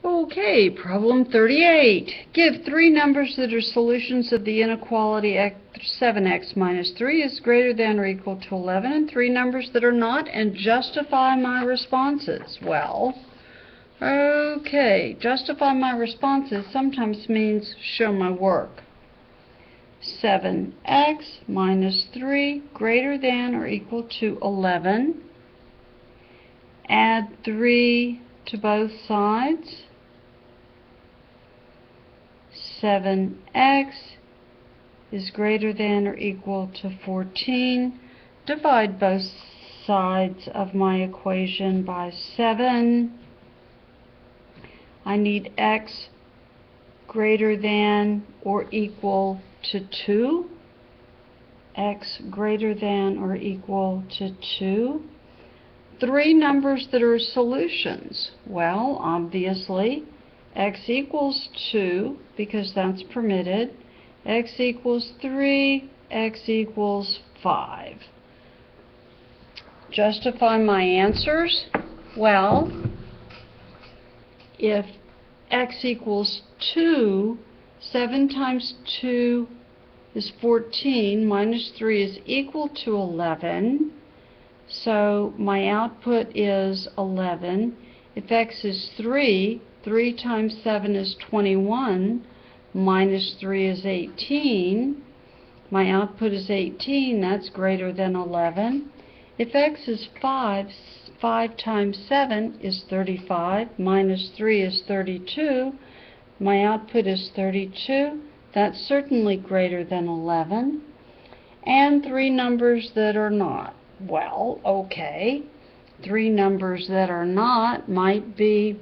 Okay, problem 38. Give three numbers that are solutions of the inequality 7x minus 3 is greater than or equal to 11, and three numbers that are not, and justify my responses. Well, okay, justify my responses sometimes means show my work. 7x minus 3 greater than or equal to 11. Add 3 to both sides. 7x is greater than or equal to 14. Divide both sides of my equation by 7. I need x greater than or equal to 2. X greater than or equal to 2. Three numbers that are solutions. Well, obviously, x equals 2, because that's permitted. X equals 3, x equals 5. Justify my answers. Well, if x equals 2, 7 times 2 is 14, minus 3 is equal to 11. So my output is 11. If x is 3, 3 times 7 is 21, minus 3 is 18. My output is 18, that's greater than 11. If x is 5, 5 times 7 is 35, minus 3 is 32. My output is 32, that's certainly greater than 11. And three numbers that are not. Well, okay, three numbers that are not might be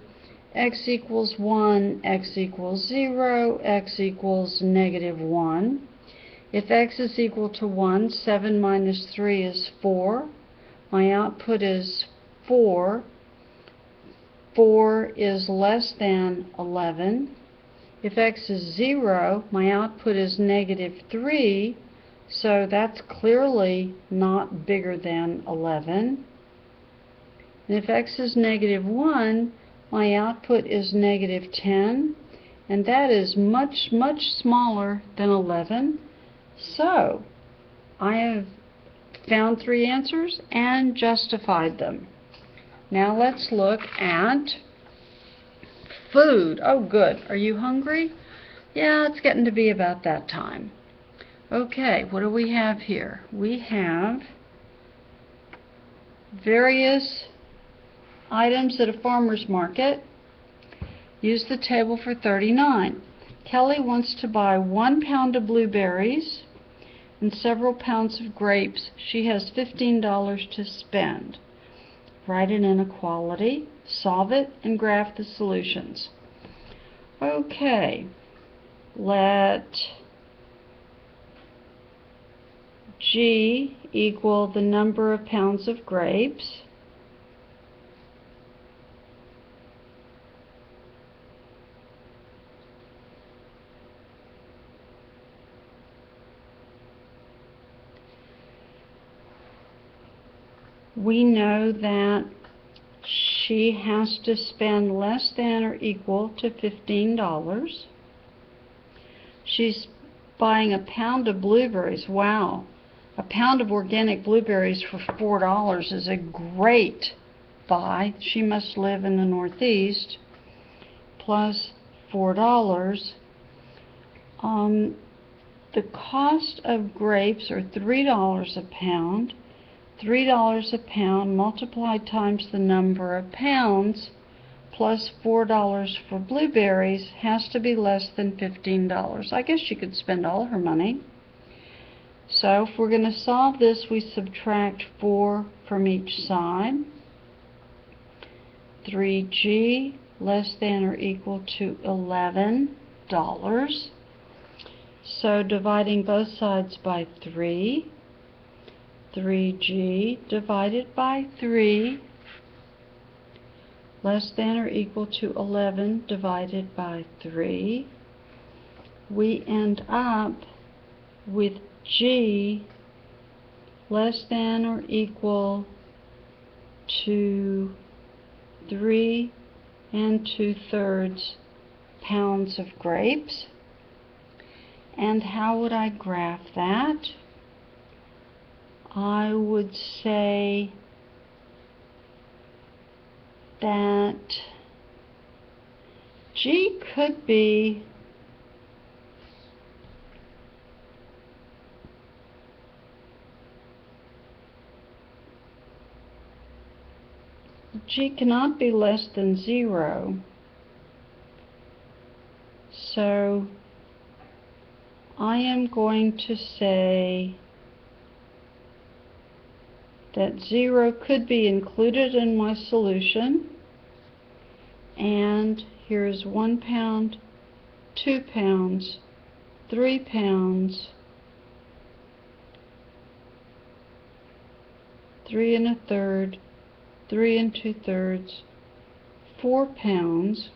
x equals 1, x equals 0, x equals negative 1. If x is equal to 1, 7 minus 3 is 4. My output is 4. 4 is less than 11. If x is 0, my output is negative 3. So that's clearly not bigger than 11. And if x is negative 1, my output is negative 10. And that is much, much smaller than 11. So I have found three answers and justified them. Now let's look at food. Oh, good. Are you hungry? Yeah, it's getting to be about that time. Okay, what do we have here? We have various items at a farmer's market. Use the table for 39. Kelly wants to buy 1 pound of blueberries and several pounds of grapes. She has $15 to spend. Write an inequality, solve it, and graph the solutions. Okay, let G equal the number of pounds of grapes. We know that she has to spend less than or equal to $15. She's buying a pound of blueberries. Wow. A pound of organic blueberries for $4 is a great buy. She must live in the Northeast. Plus $4. The cost of grapes are $3 a pound. $3 a pound multiplied times the number of pounds plus $4 for blueberries has to be less than $15. I guess she could spend all her money. So if we're going to solve this, we subtract 4 from each side. 3G less than or equal to $11. So dividing both sides by 3. 3G divided by 3 less than or equal to 11 divided by 3. We end up with G less than or equal to 3 and 2/3 pounds of grapes. And how would I graph that? I would say that G could be G cannot be less than 0. So I am going to say that 0 could be included in my solution. And here's 1 pound, 2 pounds, 3 pounds, 3 1/3, 3 2/3, 4 pounds,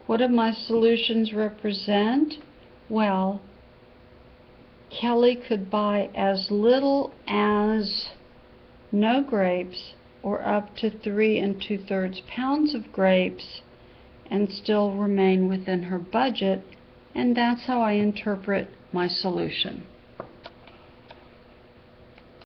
what do my solutions represent? Well, Kelly could buy as little as no grapes or up to 3 2/3 pounds of grapes and still remain within her budget, and that's how I interpret my solution.